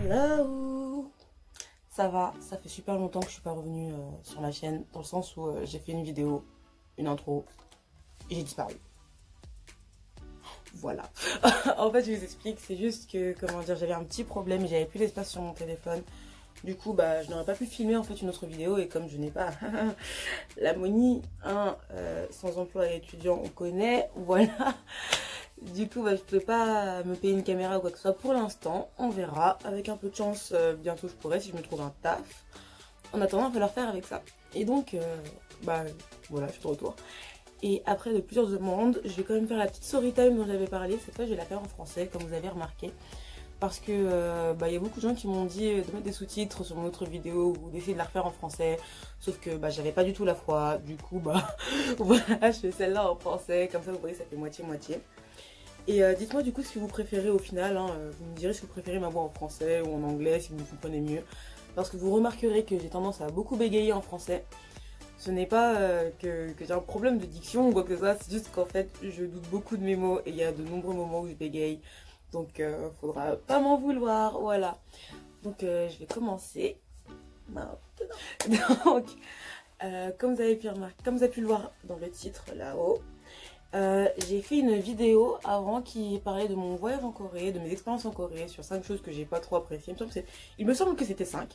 Hello. Ça va, ça fait super longtemps que je suis pas revenue sur la chaîne, dans le sens où j'ai fait une vidéo, une intro, et j'ai disparu. Voilà. En fait, je vous explique, c'est juste que, comment dire, j'avais un petit problème et j'avais plus d'espace sur mon téléphone. Du coup, bah, je n'aurais pas pu filmer en fait une autre vidéo, et comme je n'ai pas la money, hein, sans emploi et étudiant, on connaît, voilà. Du coup, bah, je peux pas me payer une caméra ou quoi que ce soit pour l'instant. On verra. Avec un peu de chance, bientôt je pourrai si je me trouve un taf. En attendant, il va falloir faire avec ça. Et donc, bah voilà, je suis de retour. Et après de plusieurs demandes, je vais quand même faire la petite story time dont j'avais parlé. Cette fois, je vais la faire en français, comme vous avez remarqué. Parce que bah, y a beaucoup de gens qui m'ont dit de mettre des sous-titres sur mon autre vidéo ou d'essayer de la refaire en français. Sauf que bah, j'avais pas du tout la foi. Du coup, bah voilà, je fais celle-là en français. Comme ça, vous voyez, ça fait moitié-moitié. Et dites-moi du coup ce que vous préférez au final, hein. Vous me direz si vous préférez ma voix en français ou en anglais, si vous me comprenez mieux. Parce que vous remarquerez que j'ai tendance à beaucoup bégayer en français. Ce n'est pas que j'ai un problème de diction ou quoi que ce soit, c'est juste qu'en fait je doute beaucoup de mes mots et il y a de nombreux moments où je bégaye. Donc faudra pas m'en vouloir, voilà. Donc je vais commencer maintenant. Donc comme vous avez pu remarquer, comme vous avez pu le voir dans le titre là-haut, j'ai fait une vidéo avant qui parlait de mon voyage en Corée, de mes expériences en Corée, sur 5 choses que j'ai pas trop appréciées. Il me semble que c'était 5,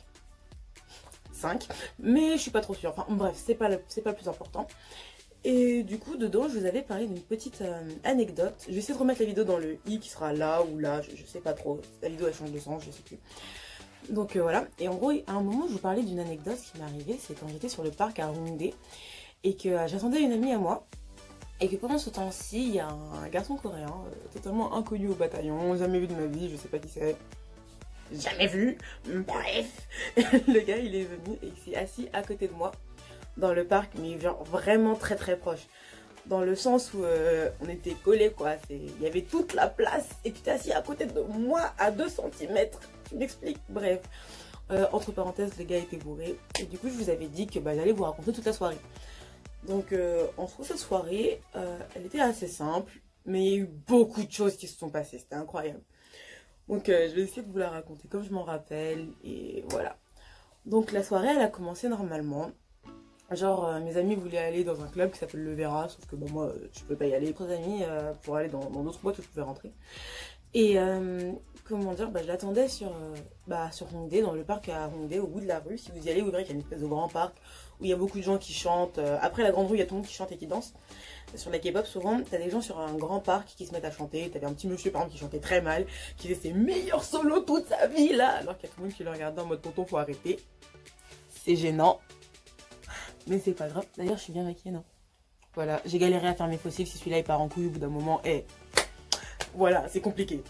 mais je suis pas trop sûre. Enfin bref, c'est pas le plus important. Et du coup, dedans, je vous avais parlé d'une petite anecdote. Je vais essayer de remettre la vidéo dans le i qui sera là ou là, je sais pas trop. La vidéo elle change de sens, je sais plus. Donc voilà. Et en gros, à un moment, je vous parlais d'une anecdote qui m'est arrivée, c'est quand j'étais sur le parc à Hongdae et que j'attendais une amie à moi. Et que pendant ce temps-ci, il y a un garçon coréen, totalement inconnu au bataillon, jamais vu de ma vie, je sais pas qui c'est. Jamais vu, bref. Le gars, il est venu et il s'est assis à côté de moi dans le parc, mais genre vraiment très très proche. Dans le sens où on était collés quoi, il y avait toute la place et tu t'es assis à côté de moi à 2 cm. Tu m'expliques, bref. Entre parenthèses, le gars était bourré. Et du coup, je vous avais dit que bah, j'allais vous raconter toute la soirée. Donc en soi cette soirée, elle était assez simple, mais il y a eu beaucoup de choses qui se sont passées, c'était incroyable. Donc je vais essayer de vous la raconter comme je m'en rappelle, et voilà. Donc la soirée elle a commencé normalement. Genre mes amis voulaient aller dans un club qui s'appelle le Vera, sauf que bah, moi je peux pas y aller. D'autres amis pour aller dans d'autres boîtes où je pouvais rentrer. Et comment dire, bah, je l'attendais sur Hongdae, dans le parc à Hongdae, au bout de la rue. Si vous y allez, vous verrez qu'il y a une espèce de grand parc où il y a beaucoup de gens qui chantent. Après la grande rue, il y a tout le monde qui chante et qui danse. Sur la K-pop, souvent, t'as des gens sur un grand parc qui se mettent à chanter. T'avais un petit monsieur, par exemple, qui chantait très mal, qui faisait ses meilleurs solos toute sa vie, là. Alors qu'il y a tout le monde qui le regardait en mode tonton, faut arrêter. C'est gênant. Mais c'est pas grave. D'ailleurs, je suis bien maquillée, non? Voilà, j'ai galéré à faire mes fossiles. Si celui-là il part en couille au bout d'un moment, voilà, c'est compliqué.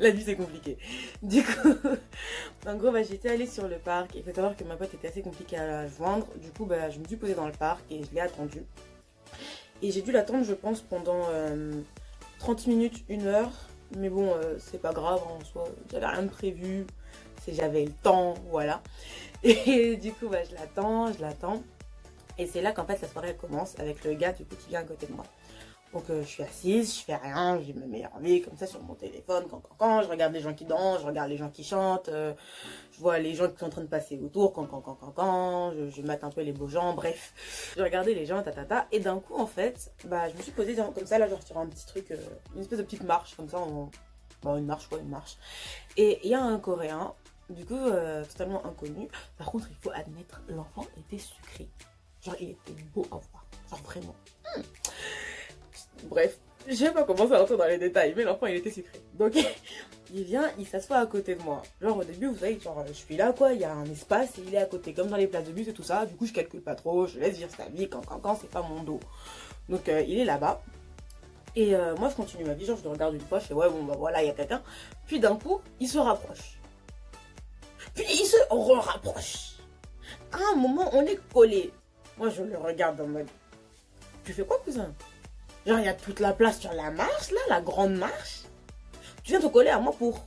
La vie, c'est compliqué. Du coup, en gros, bah, j'étais allée sur le parc. Il faut savoir que ma pote était assez compliquée à la joindre. Du coup, bah, je me suis posée dans le parc et je l'ai attendue. Et j'ai dû l'attendre, je pense, pendant 30 minutes, 1 heure. Mais bon, c'est pas grave en soi. J'avais rien de prévu. J'avais le temps, voilà. Et du coup, bah, je l'attends. Et c'est là qu'en fait, la soirée elle commence avec le gars du coup qui vient à côté de moi. Donc je suis assise, je fais rien, j'ai ma meilleure vie comme ça sur mon téléphone, quand, je regarde les gens qui dansent, je regarde les gens qui chantent, je vois les gens qui sont en train de passer autour, je mate un peu les beaux gens, bref. Je regardais les gens, et d'un coup en fait, bah je me suis posée comme ça, là genre sur un petit truc, une espèce de petite marche, comme ça, une marche. Et il y a un Coréen, du coup totalement inconnu, par contre il faut admettre, l'enfant était sucré. Genre il était beau à voir, genre vraiment. Bref, je sais pas comment ça rentrer dans les détails, mais l'enfant il était sucré. Donc il vient, il s'assoit à côté de moi. Genre au début, vous savez, genre je suis là quoi, il y a un espace et il est à côté, comme dans les places de bus et tout ça. Du coup je calcule pas trop, je laisse vivre sa vie, quand c'est pas mon dos. Donc il est là-bas. Et moi je continue ma vie, genre je le regarde une fois, je fais ouais bon bah voilà, il y a quelqu'un. Puis d'un coup, il se rapproche. Puis il se rapproche. À un moment, on est collés. Moi je le regarde en mode, tu fais quoi cousin? Genre, il y a toute la place sur la marche, là, la grande marche. Tu viens te coller à moi pour...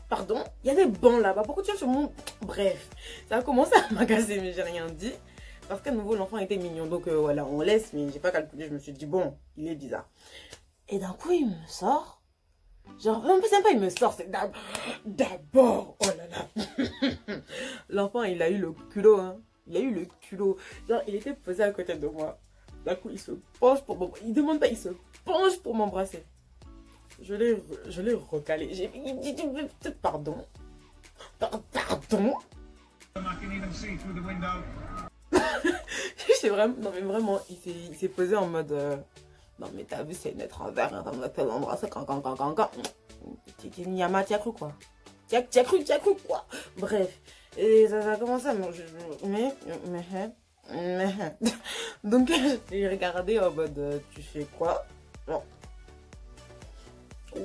Pardon? Il y a des bancs là-bas. Pourquoi tu viens sur mon... Bref, ça a commencé à m'agacer, mais j'ai rien dit. Parce qu'à nouveau, l'enfant était mignon. Donc voilà, on laisse, mais j'ai pas calculé. Je me suis dit, bon, il est bizarre. Et d'un coup, il me sort. Genre, en plus, pas il me sort, c'est d'abord, oh là là. L'enfant, il a eu le culot, hein. Il a eu le culot. Genre, il était posé à côté de moi. D'un coup, il se penche pour m'embrasser. Il demande pas, il se penche pour m'embrasser. Je l'ai recalé. J'ai dit, pardon. Pardon. C'est vraiment, non mais vraiment, il s'est posé en mode non mais t'as vu, c'est une étrangère, hein, ça me fait l'embrasser quand. Nyama, t'y as cru quoi? T'y as cru quoi? Bref, et ça a commencé à me... Donc j'ai regardé en mode tu fais quoi? Non.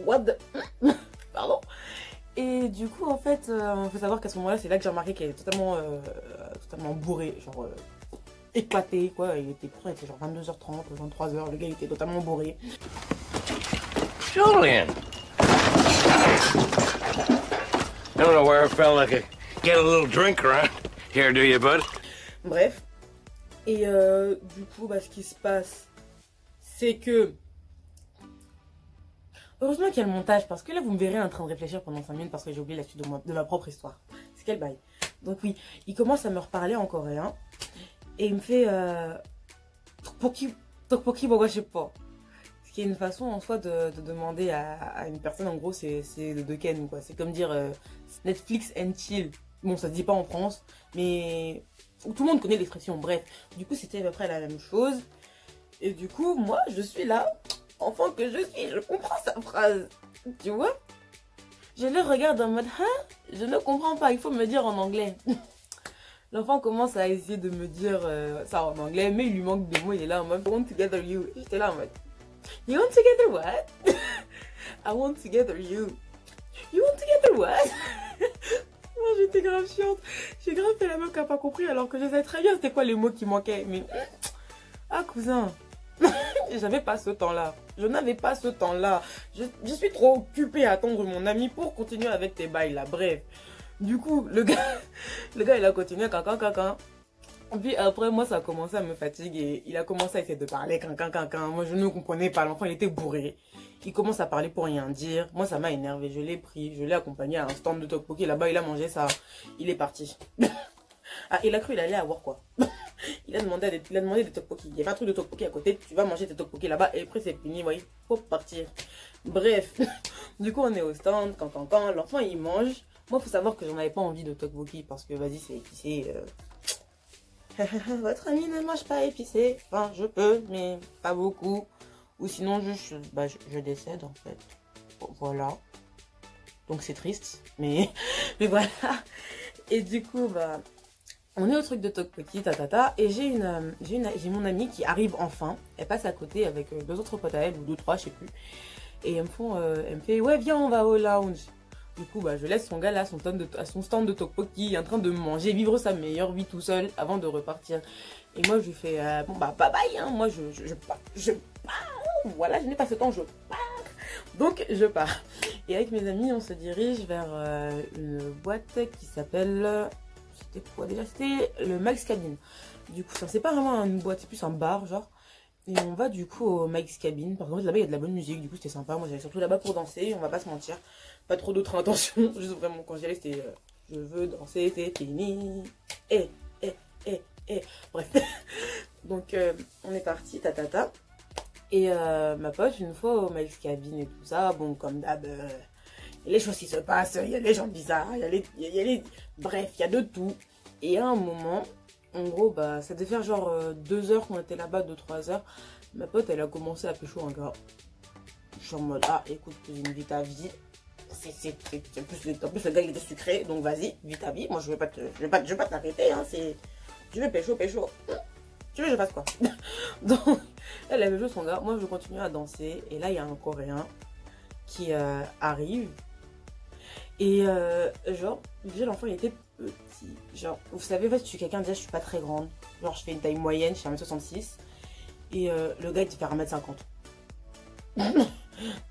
What the... Pardon. Et du coup en fait, faut savoir qu'à ce moment-là, c'est là que j'ai remarqué qu'elle est totalement bourrée, genre éclaté quoi. Il était genre 22h30, 23h, le gars il était totalement bourré. Julian! I don't know where I felt like I get a little drink around here, do you, bud? Bref. Et du coup, bah, ce qui se passe, c'est que... Heureusement qu'il y a le montage, parce que là, vous me verrez en train de réfléchir pendant 5 minutes parce que j'ai oublié la suite de ma propre histoire. C'est quel bail. Donc oui, il commence à me reparler en coréen. Et il me fait... Tokpoki, je sais pas. Ce qui est une façon en soi de demander à une personne, en gros, c'est de Ken, quoi. C'est comme dire Netflix and chill. Bon, ça se dit pas en France, mais tout le monde connaît l'expression. Bref, du coup, c'était à peu près la même chose. Et du coup, moi, je suis là, enfant que je suis, je comprends sa phrase. Tu vois? Je le regarde en mode, hein? Je ne comprends pas, il faut me dire en anglais. L'enfant commence à essayer de me dire ça en anglais, mais il lui manque de mots. Il est là en mode, I want together you. J'étais là en mode, you want together what? I want together you. You want together what? Moi j'étais grave chiante. J'ai grave fait la meuf qui n'a pas compris alors que je savais très bien c'était quoi les mots qui manquaient. Mais ah cousin, j'avais pas ce temps-là. Je n'avais pas ce temps-là. Je suis trop occupée à attendre mon ami pour continuer avec tes bails là. Bref. Du coup, le gars il a continué cacan. Puis après, moi, ça a commencé à me fatiguer. Il a commencé à essayer de parler cacan. Moi, je ne comprenais pas. L'enfant, il était bourré. Il commence à parler pour rien dire. Moi, ça m'a énervé. Je l'ai pris. Je l'ai accompagné à un stand de tteokbokki. Là-bas, il a mangé ça. Il est parti. Ah, il a cru qu'il allait avoir quoi? Il a demandé des tteokbokki. Il y avait un truc de tteokbokki à côté. Tu vas manger tes tteokbokki là-bas. Et après, c'est fini. Ouais, il faut partir. Bref. Du coup, on est au stand. Quand. L'enfant, il mange. Moi, il faut savoir que j'en avais pas envie de tteokbokki parce que, vas-y, c'est épicé. Votre ami ne mange pas épicé. Enfin, je peux, mais pas beaucoup. Ou sinon, je décède, en fait. Voilà. Donc, c'est triste. Mais voilà. Et du coup, bah, on est au truc de tteokbokki, Et j'ai mon amie qui arrive enfin. Elle passe à côté avec 2 autres potes à elle, ou 2, 3, je sais plus. Et elle me fait, ouais, viens, on va au lounge. Du coup, bah, je laisse son gars là à son stand de tteokbokki, en train de manger, vivre sa meilleure vie tout seul avant de repartir. Et moi, je lui fais, bon, bah, bye bye, hein. Moi, je pars. Voilà, je n'ai pas ce temps, je pars. Donc, je pars. Et avec mes amis, on se dirige vers une boîte qui s'appelle... C'était quoi déjà? C'était le Mike's Cabin. Du coup, c'est pas vraiment une boîte, c'est plus un bar, genre. Et on va du coup au Mike's Cabin. Par contre, là-bas, il y a de la bonne musique. Du coup, c'était sympa. Moi, j'allais surtout là-bas pour danser. On va pas se mentir. Pas trop d'autres intentions. Juste vraiment, quand j'y allais, c'était je veux danser, c'est fini. Bref. Donc, on est parti, Et ma pote, une fois au Mike's Cabin et tout ça, bon, comme d'hab, il y a les choses qui se passent. Il y a les gens bizarres. Bref, il y a de tout. Et à un moment... En gros, bah, ça devait faire genre 2 heures qu'on était là-bas, 2-3 heures. Ma pote, elle a commencé à pécho un gars. Je suis en mode, ah, écoute, cousine, vis ta vie. En plus, le gars, il était sucré, donc vas-y, vis ta vie. Moi, je vais pas t'arrêter, hein. Tu veux pécho. Tu veux que je fasse quoi? Donc, elle avait joué son gars. Moi, je continue à danser. Et là, il y a un Coréen qui arrive. Et genre, déjà, l'enfant, il était petit. Genre, vous savez, en fait, je suis quelqu'un, déjà, je suis pas très grande. Genre, je fais une taille moyenne, je fais 1m66. Et le gars, il te fait 1m50.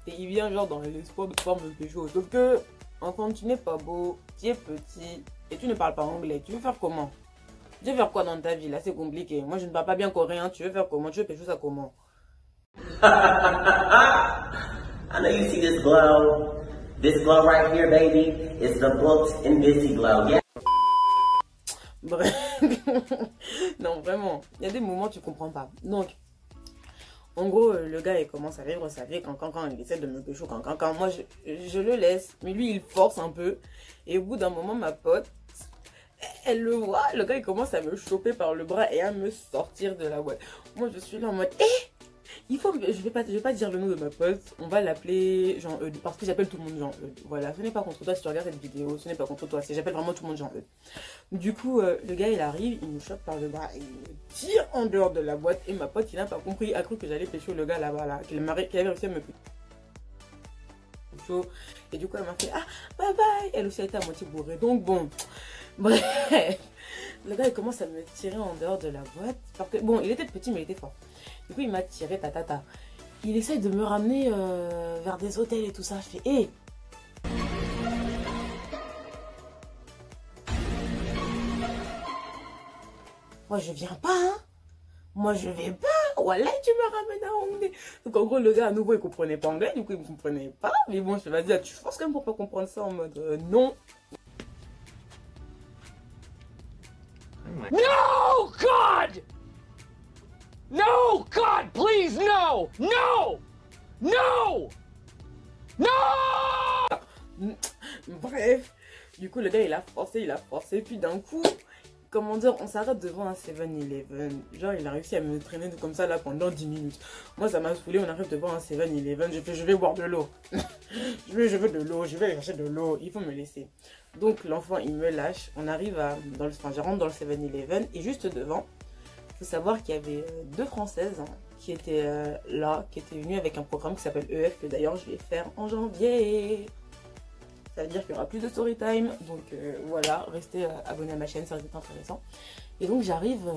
Et il vient, genre, dans l'espoir de pouvoir me pécho. Sauf que, enfant, tu n'es pas beau, tu es petit, et tu ne parles pas anglais. Tu veux faire comment? Tu veux faire quoi dans ta vie? Là, c'est compliqué. Moi, je ne parle pas bien coréen. Tu veux faire comment? Tu veux pécho ça comment? I know you see this glow. This glow right here, baby, is the booked and busy glow. Yeah. Bref. Non, vraiment. Il y a des moments tu comprends pas. Donc, en gros, le gars, il commence à vivre sa vie quand il essaie de me pécho, quand moi, je le laisse. Mais lui, il force un peu. Et au bout d'un moment, ma pote, elle le voit. Le gars, il commence à me choper par le bras et à me sortir de la boîte. Moi, je suis là en mode, il faut, je vais pas dire le nom de ma pote. On va l'appeler Jean-Eudes. Parce que j'appelle tout le monde Jean-Eudes. Voilà, ce n'est pas contre toi si tu regardes cette vidéo. Ce n'est pas contre toi. J'appelle vraiment tout le monde Jean-Eudes. Du coup, le gars, il arrive, il me chope par le bras. Il me tire en dehors de la boîte. Et ma pote, il n'a pas compris. Il a cru que j'allais pécho le gars là-bas, là. Qu'il avait réussi à me pécho. Et du coup, elle m'a fait, ah, bye bye. Elle aussi a été à moitié bourrée. Donc, bon. Bref. Le gars, il commence à me tirer en dehors de la boîte. Parce que, bon, il était petit, mais il était fort. Du coup, il m'a tiré, tatata. Il essaie de me ramener vers des hôtels et tout ça. Je fais, hé! Moi, je viens pas, hein. Moi, je vais pas. Voilà, tu me ramènes à Hongdae. Donc, en gros, le gars, à nouveau, il comprenait pas anglais. Du coup, il me comprenait pas. Mais bon, je fais, vas-y, tu forces quand même pour pas comprendre ça en mode non. No, God! No, God, please, no! No! No! No! Bref, du coup, le gars, il a forcé. Puis d'un coup, comment dire, on s'arrête devant un 7-Eleven. Genre, il a réussi à me traîner comme ça là pendant 10 minutes. Moi, ça m'a saoulé. On arrive devant un 7-Eleven. Je vais boire de l'eau. je veux de l'eau. Je vais aller chercher de l'eau. Il faut me laisser. Donc, l'enfant, il me lâche. On arrive je rentre dans le 7-Eleven. Et juste devant, il faut savoir qu'il y avait deux Françaises qui étaient là, qui étaient venues avec un programme qui s'appelle EF. Que d'ailleurs, je vais faire en janvier. Ça veut dire qu'il y aura plus de story time. Donc voilà, restez abonnés à ma chaîne, ça va être intéressant. Et donc j'arrive au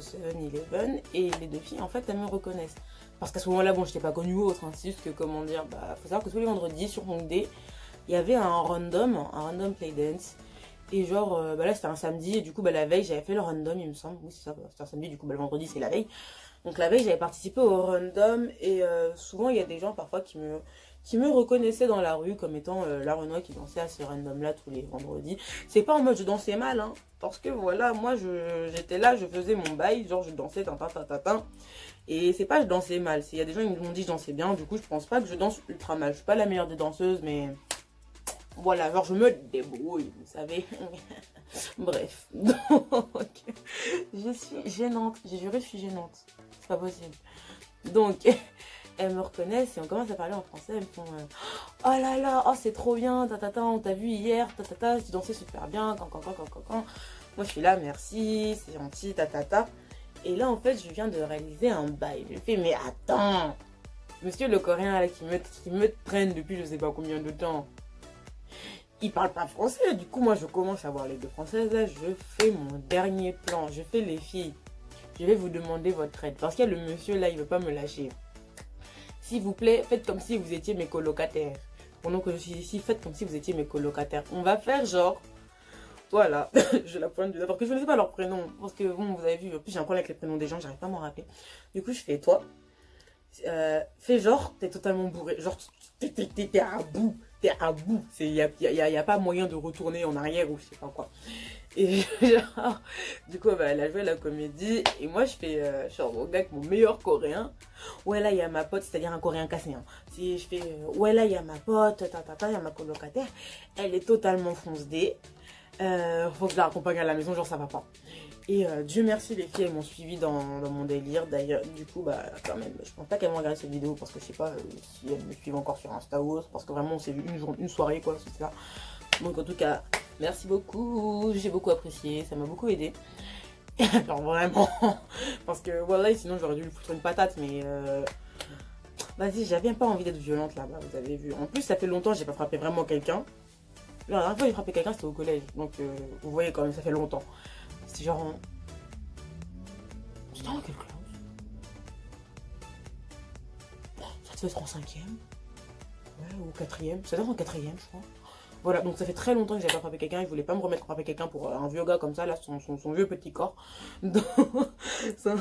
7-Eleven et les deux filles, en fait, elles me reconnaissent. Parce qu'à ce moment-là, bon, je n'étais pas connue ou autre, hein, c'est juste que, comment dire, bah, faut savoir que tous les vendredis sur Hongdae, il y avait un random playdance. Et genre, bah là c'était un samedi, et du coup, bah, la veille, j'avais fait le random, il me semble. Oui, c'est ça, c'était un samedi, du coup, bah, le vendredi, c'est la veille. Donc la veille, j'avais participé au random, et souvent, il y a des gens parfois qui me reconnaissaient dans la rue comme étant la Renoir qui dansait à ce random là tous les vendredis. C'est pas en mode je dansais mal, hein, parce que voilà, moi j'étais là, je faisais mon bail, genre je dansais tin. Et c'est pas je dansais mal, il y a des gens qui m'ont dit je dansais bien, du coup je pense pas que je danse ultra mal. Je suis pas la meilleure des danseuses, mais voilà, genre je me débrouille, vous savez. Bref, donc je suis gênante, j'ai juré je suis gênante, c'est pas possible. Donc elles me reconnaissent et on commence à parler en français. Elles me font oh là là, oh c'est trop bien, on t'a vu hier, tu dansais super bien, quand. Moi je suis là, merci, c'est gentil, Et là en fait je viens de réaliser un bail. Je fais mais attends, monsieur le coréen là qui me traîne depuis je sais pas combien de temps, il parle pas français. Du coup moi je commence à voir les deux françaises là, je fais mon dernier plan, je fais les filles. Je vais vous demander votre aide parce qu'il y a le monsieur là, il veut pas me lâcher. S'il vous plaît, faites comme si vous étiez mes colocataires. Pendant que je suis ici, faites comme si vous étiez mes colocataires. On va faire genre... Voilà, je la pointe du doigt. Parce que je ne sais pas leur prénom. Parce que bon, vous avez vu, en plus j'ai un problème avec les prénoms des gens, j'arrive pas à m'en rappeler. Du coup, je fais toi. Fais genre, t'es totalement bourré. Genre, t'es à bout. T'es à bout. Il n'y a pas moyen de retourner en arrière ou je sais pas quoi. Et genre, du coup, bah, elle a joué la comédie. Et moi, je fais genre au gars avec mon meilleur coréen. Ouais, là, il y a ma pote, c'est-à-dire un coréen cassé. Hein. Si je fais, ouais, là, il y a ma pote, il y a ma colocataire. Elle est totalement fonce-dé. Faut que je la raccompagne à la maison, genre ça va pas. Et Dieu merci, les filles, elles m'ont suivi dans mon délire. D'ailleurs, du coup, bah, quand même, je pense pas qu'elles vont regarder cette vidéo parce que je sais pas si elles me suivent encore sur Insta ou autre. Parce que vraiment, on s'est vu une soirée, quoi, c'est ça. Donc, en tout cas, merci beaucoup. J'ai beaucoup apprécié, ça m'a beaucoup aidé. Genre vraiment, parce que voilà, sinon j'aurais dû lui foutre une patate, mais vas-y, j'avais pas envie d'être violente là-bas, vous avez vu. En plus, ça fait longtemps que j'ai pas frappé vraiment quelqu'un. La dernière fois que j'ai frappé quelqu'un, c'était au collège, donc vous voyez quand même, ça fait longtemps. C'était genre en... C'était en quelle classe? Ça devait être en 5e. Ouais, ou 4e. Ça doit être en 4e, je crois. Voilà, donc ça fait très longtemps que j'avais pas frappé quelqu'un. Il voulait pas me remettre à frapper quelqu'un pour un vieux gars comme ça, là, son vieux petit corps. Donc,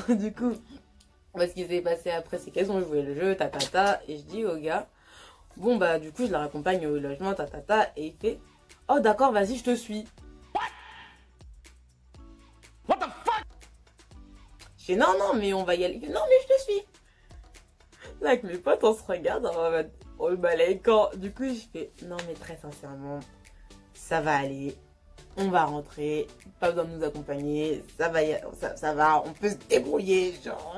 du coup, Ce qui s'est passé après, c'est qu'elles ont joué le jeu, ta, et je dis au gars, bon bah du coup je la raccompagne au logement, ta, et il fait, oh d'accord, vas-y, je te suis. What the fuck? Je fais, non, mais on va y aller. Il fait, non, mais je te suis. Là, avec mes potes, on se regarde, on le balaye quand. Du coup, je fais, non, mais très sincèrement, ça va aller. On va rentrer, pas besoin de nous accompagner, ça va, on peut se débrouiller, genre.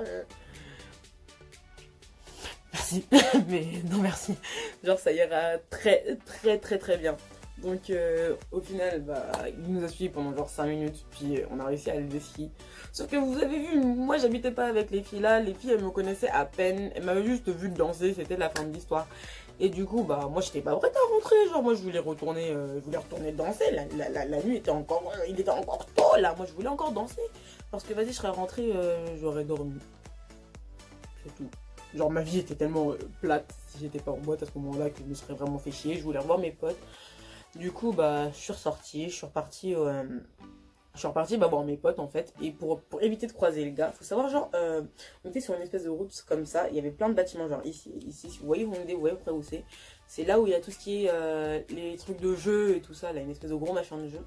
Merci, mais non merci. Genre ça ira très bien. Donc au final, bah, il nous a suivis pendant genre 5 minutes, puis on a réussi à aller des filles. Sauf que vous avez vu, moi j'habitais pas avec les filles là, les filles elles me connaissaient à peine, elles m'avaient juste vu danser, c'était la fin de l'histoire. Et du coup, bah moi j'étais pas prête à rentrer, genre moi je voulais retourner danser, la nuit était encore, il était encore tôt là, moi je voulais encore danser. Parce que vas-y, je serais rentrée, j'aurais dormi. C'est tout. Genre ma vie était tellement plate si j'étais pas en boîte à ce moment-là que je me serais vraiment fait chier, je voulais revoir mes potes. Du coup, bah je suis ressortie, je suis repartie bah, voir mes potes en fait. Et pour éviter de croiser les gars, faut savoir genre, on était sur une espèce de route comme ça, il y avait plein de bâtiments genre ici, si vous voyez Hongdae, vous voyez après où c'est. C'est là où il y a tout ce qui est les trucs de jeu et tout ça, là, une espèce de gros machin de jeu.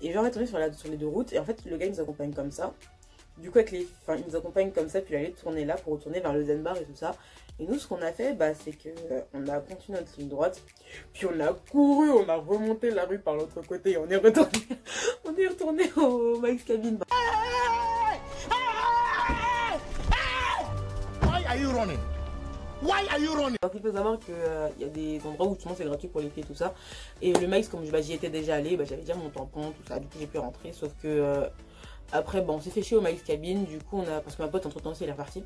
Et genre on est tombé sur les deux routes et en fait le gars il nous accompagne comme ça. Du coup, il nous accompagne comme ça, puis il allait tourner là pour retourner vers le Zen Bar et tout ça. Et nous, ce qu'on a fait, bah, c'est que on a continué notre ligne droite, puis on a couru, on a remonté la rue par l'autre côté et on est retourné, on est retourné au Mike's Cabin. Why are you running? Why are you running? Donc il faut savoir qu'il y a des endroits où souvent c'est gratuit pour les filles et tout ça. Et le Mike's, comme j'y étais déjà allé, bah, j'avais déjà mon tampon, tout ça, du coup j'ai pu rentrer, sauf que... après, bon, on s'est fait chier au Mike's Cabin, du coup, parce que ma pote, entre-temps, elle est repartie.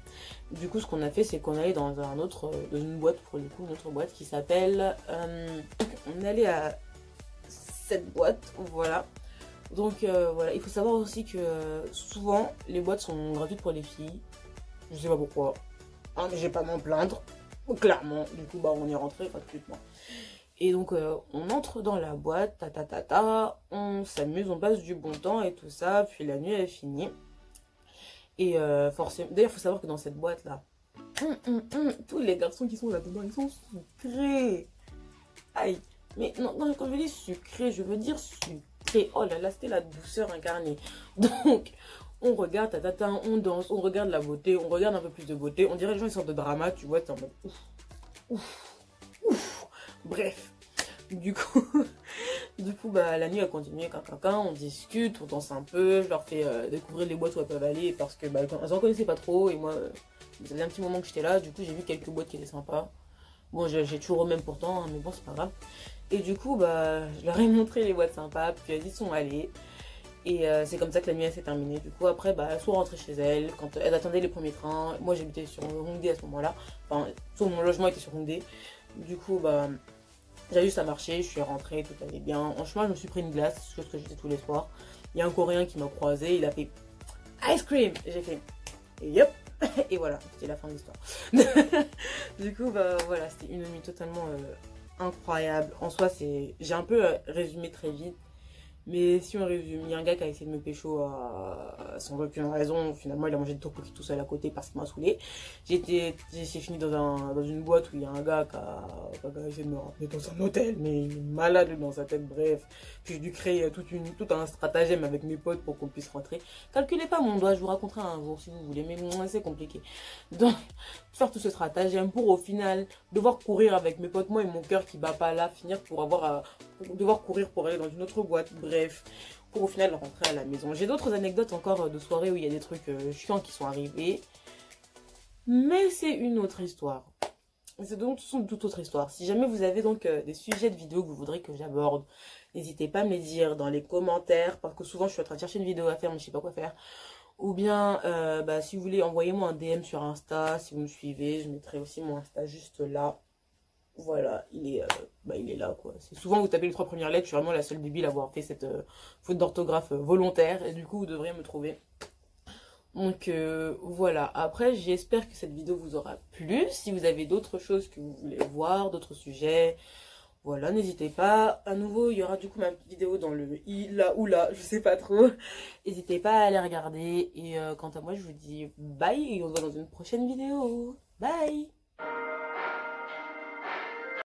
Du coup, ce qu'on a fait, c'est qu'on allait dans dans une boîte, pour le coup, une autre boîte qui s'appelle... on est allé à cette boîte, voilà. Donc, voilà, il faut savoir aussi que souvent, les boîtes sont gratuites pour les filles. Je sais pas pourquoi. Hein, mais j'ai pas à m'en plaindre, clairement. Du coup, bah, on est rentré gratuitement. Et donc, on entre dans la boîte, on s'amuse, on passe du bon temps et tout ça. Puis la nuit, elle finit. Et forcément... D'ailleurs, il faut savoir que dans cette boîte-là, tous les garçons qui sont là-dedans, ils sont sucrés. Aïe. Mais non, quand je dis sucré, je veux dire sucré. Oh là là, c'était la douceur incarnée. Donc, on regarde, on danse, on regarde la beauté, on regarde un peu plus de beauté. On dirait les gens, ils sortent de drama, tu vois, t'es en mode ouf. Bref, du coup, bah, la nuit a continué, on discute, on danse un peu, je leur fais découvrir les boîtes où elles peuvent aller parce que bah, elles en connaissaient pas trop et moi, ça faisait un petit moment que j'étais là, du coup j'ai vu quelques boîtes qui étaient sympas. Bon, j'ai toujours au même pourtant, hein, mais bon, c'est pas grave. Et du coup, bah, je leur ai montré les boîtes sympas, puis elles y sont allées. Et c'est comme ça que la nuit s'est terminée. Du coup, après, bah, elles sont rentrées chez elles, quand elles attendaient les premiers trains. Moi, j'habitais sur Hongdae à ce moment-là, enfin, mon logement était sur Hongdae. Du coup, bah, j'ai juste à marcher, je suis rentrée, tout allait bien. En chemin, je me suis pris une glace, chose que je fais tous les soirs. Il y a un Coréen qui m'a croisé, il a fait ice cream. J'ai fait yep. Et voilà, c'était la fin de l'histoire. Du coup, bah voilà, c'était une nuit totalement incroyable. En soi, j'ai un peu résumé très vite. Mais si on résume, il y a un gars qui a essayé de me pécho sans aucune raison. Finalement, il a mangé des tteokbokki tout seul à côté parce qu'il m'a saoulé. J'ai fini dans une boîte où il y a un gars qui a essayé de me ramener dans un hôtel, mais il est malade dans sa tête. Bref, puis j'ai dû créer tout un stratagème avec mes potes pour qu'on puisse rentrer. Calculez pas mon doigt, je vous raconterai un jour si vous voulez, mais c'est compliqué. Donc, faire tout ce stratagème pour au final devoir courir avec mes potes, moi et mon cœur qui bat pas là, finir pour devoir courir pour aller dans une autre boîte. Bref, pour au final rentrer à la maison. J'ai d'autres anecdotes encore de soirées où il y a des trucs chiants qui sont arrivés. Mais c'est une autre histoire. C'est donc une toute autre histoire. Si jamais vous avez donc des sujets de vidéos que vous voudrez que j'aborde, n'hésitez pas à me les dire dans les commentaires. Parce que souvent je suis en train de chercher une vidéo à faire mais je sais pas quoi faire. Ou bien bah, si vous voulez envoyez-moi un DM sur Insta. Si vous me suivez, je mettrai aussi mon Insta juste là. Voilà, il est là quoi. C'est souvent vous tapez les 3 premières lettres, je suis vraiment la seule débile à avoir fait cette faute d'orthographe volontaire. Et du coup vous devriez me trouver. Donc voilà, après j'espère que cette vidéo vous aura plu. Si vous avez d'autres choses que vous voulez voir, d'autres sujets, Voilà, n'hésitez pas. À nouveau, il y aura du coup ma vidéo dans le i, là ou là, je sais pas trop. N'hésitez pas à aller regarder. Et quant à moi, je vous dis bye et on se voit dans une prochaine vidéo. Bye!